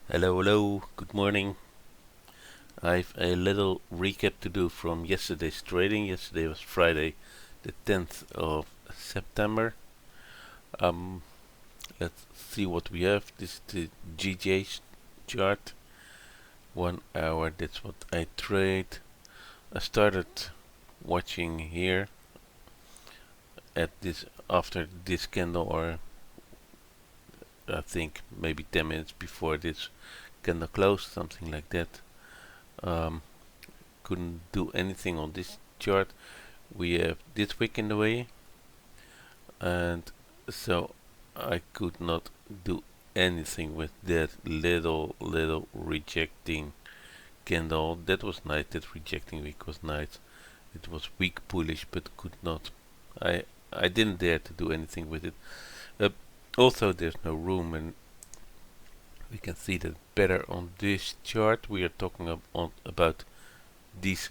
Hello, hello, good morning. I've a little recap to do from yesterday's trading. Yesterday was Friday, the 10th of September. Um, let's see what we have. This is the GJ chart, 1 hour. That's what I trade. I started watching here at this after this candle, or I think maybe 10 minutes before this candle closed, something like that. Um, couldn't do anything on this chart. We have this wick in the way, and so I could not do anything with that little rejecting candle. That was nice. That rejecting wick was nice. It was weak bullish, but could not. I I didn't dare to do anything with it. Uh, Also, there's no room, and we can see that better on this chart. We are talking about these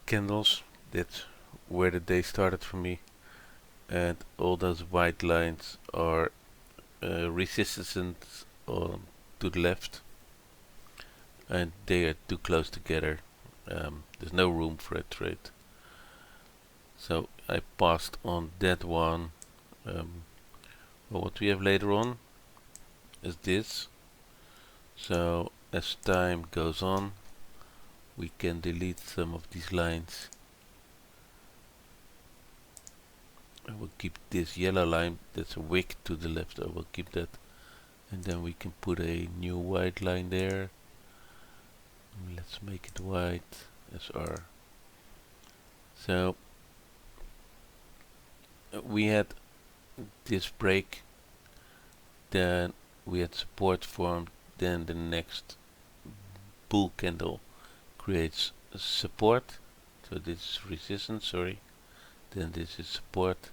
candles. That's where the day started for me, and all those white lines are resistance on to the left, and they are too close together. There's no room for a trade, so I passed on that one. Well, what we have later on is this. So as time goes on, we can delete some of these lines. I will keep this yellow line, that's a wick to the left, I will keep that. And then we can put a new white line there. Let's make it white, SR. So we had this break, then we had support formed, then the next bull candle creates support. So this is resistance, sorry. Then this is support.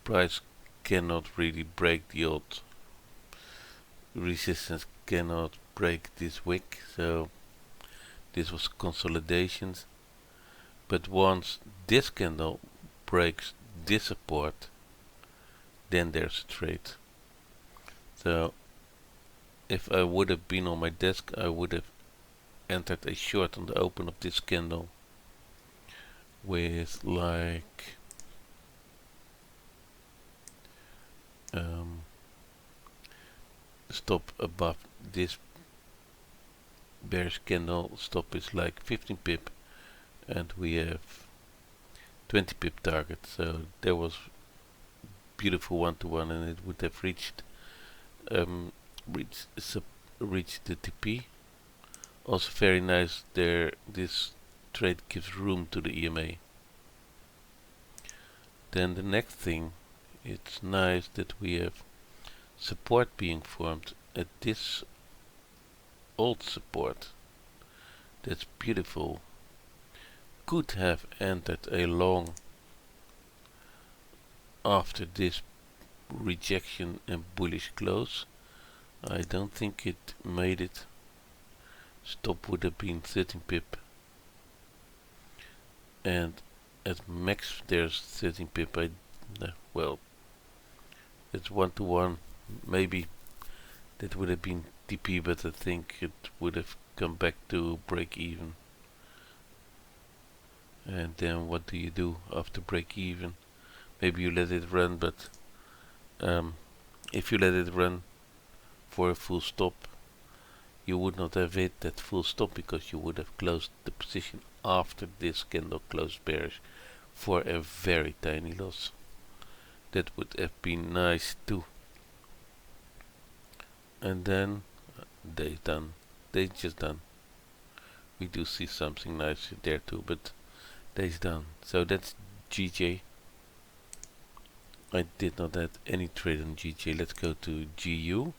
Price cannot really break the old resistance, cannot break this wick, so this was consolidations. But once this candle breaks this support, then there's a trade. So if I would have been on my desk, I would have entered a short on the open of this candle with like stop above this bearish candle. Stop is like 15 pip, and we have 20 pip target. So there was beautiful one-to-one, and it would have reached reached the TP. Also very nice there. This trade gives room to the EMA. Then the next thing, it's nice that we have support being formed at this old support. That's beautiful. Could have entered a long after this rejection and bullish close. I don't think it made it. Stop would have been 13 pip, and at max there's 13 pip. Well, it's one-to-one. Maybe that would have been TP, but I think it would have come back to break even. And then what do you do after break even? Maybe you let it run, but if you let it run for a full stop, you would not have hit that full stop, because you would have closed the position after this candle closed bearish for a very tiny loss. That would have been nice too. And then they done. They just done. We do see something nice there too, but they's done. So that's GJ. I did not have any trade on GJ. Let's go to GU.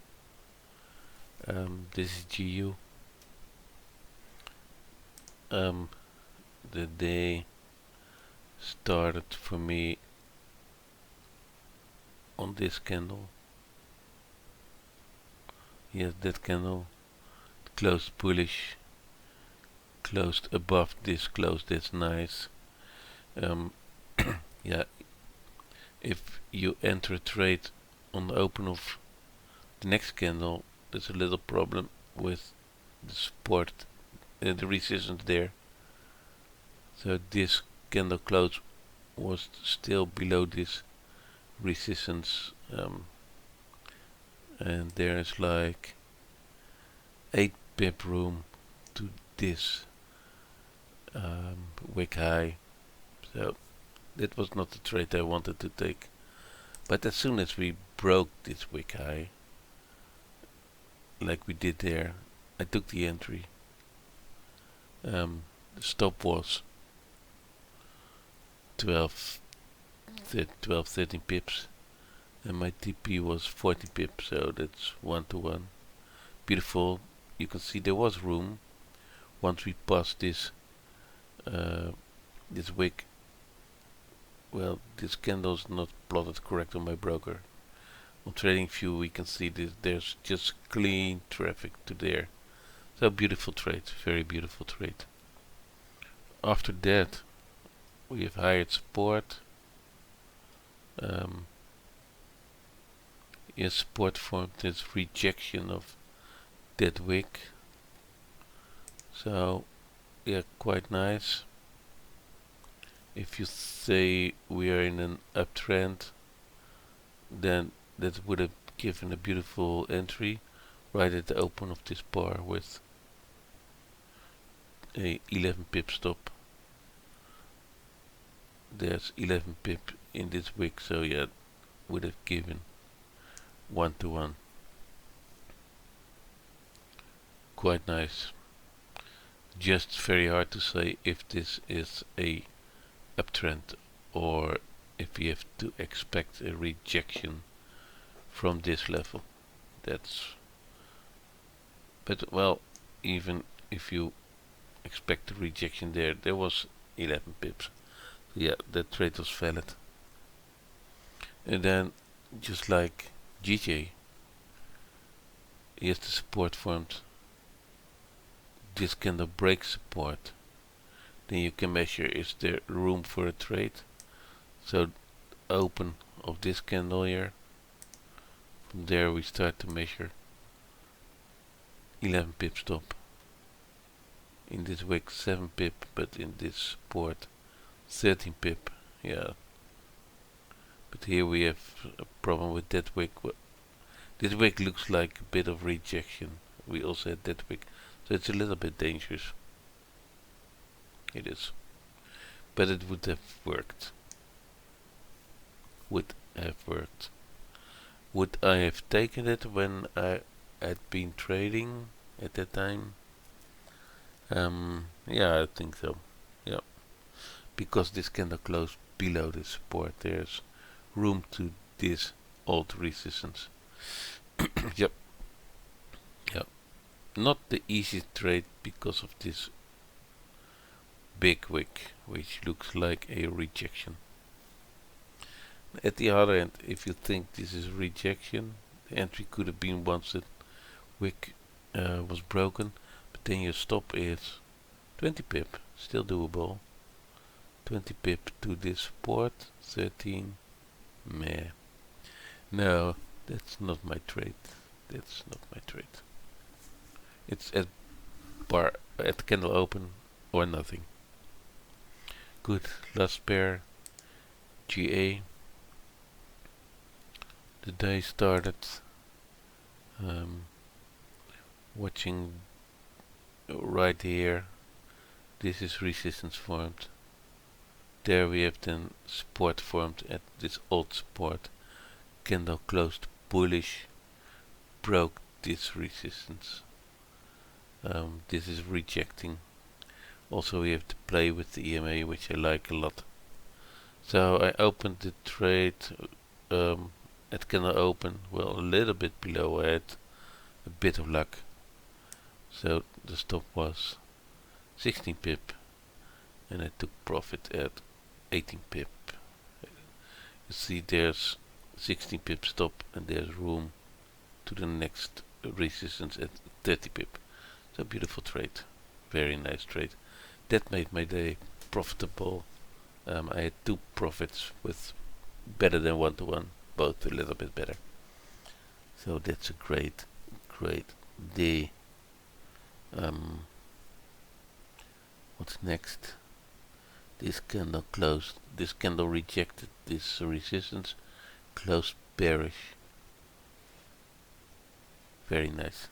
This is GU. The day started for me on this candle. Yes, that candle closed bullish, closed above this close. That's nice. Yeah, if you enter a trade on the open of The next candle, there's a little problem with the support, the resistance there. So this candle close was still below this resistance, and there is like 8 pip room to this wick high. So that was not the trade I wanted to take. But as soon as we broke this wick high, like we did there, I took the entry. The stop was 12, 13 pips, and my TP was 40 pips, so that's 1 to 1. Beautiful. You can see there was room once we passed this this wick. Well, this candle's not plotted correct on my broker. On TradingView we can see this, there's just clean traffic to there. So beautiful trade, very beautiful trade. After that we have hired support. Yes, support formed this rejection of that wick. So yeah, quite nice. If you say we are in an uptrend, then that would have given a beautiful entry right at the open of this bar with a 11 pip stop. There's 11 pip in this wick, so yeah, would have given 1 to 1. Quite nice. Just very hard to say if this is a uptrend or if we have to expect a rejection from this level. But well, even if you expect a rejection there was 11 pips. Yeah, that trade was valid. And then, just like GJ, here's the support formed. This candle breaks support. Then you can measure, is there room for a trade? So open of this candle here. From there we start to measure 11 pip stop. In this wick 7 pip, but in this support 13 pip. Yeah. But here we have a problem with that wick. This wick looks like a bit of rejection. We also had that wick. So it's a little bit dangerous. It is. But it would have worked. Would have worked. Would I have taken it when I had been trading at that time? Yeah, I think so. Yeah. Because this candle closed below the support, there's room to this old resistance. Yep. Yep. Not the easiest trade because of this big wick, which looks like a rejection. At the other end, if you think this is rejection, the entry could have been once the wick was broken, but then your stop is 20 pip, still doable. 20 pip to this support, 13, meh. No, that's not my trade. That's not my trade. It's at candle open or nothing. Good, last pair, GA. The day started watching right here. This is resistance formed. There we have then support formed at this old support. Candle closed bullish, broke this resistance. This is rejecting. Also we have to play with the EMA, which I like a lot. So I opened the trade at candle open, well, a little bit below. I had a bit of luck. So the stop was 16 pip and I took profit at 18 pip. You see there's 16 pip stop and there's room to the next resistance at 30 pip. So beautiful trade, very nice trade. That made my day profitable. I had 2 profits with better than 1 to 1, both a little bit better. So that's a great day. What's next? This candle closed. This candle rejected this resistance. Closed bearish. Very nice.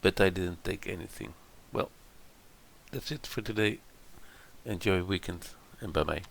But I didn't take anything. Well, that's it for today. Enjoy weekend and bye bye.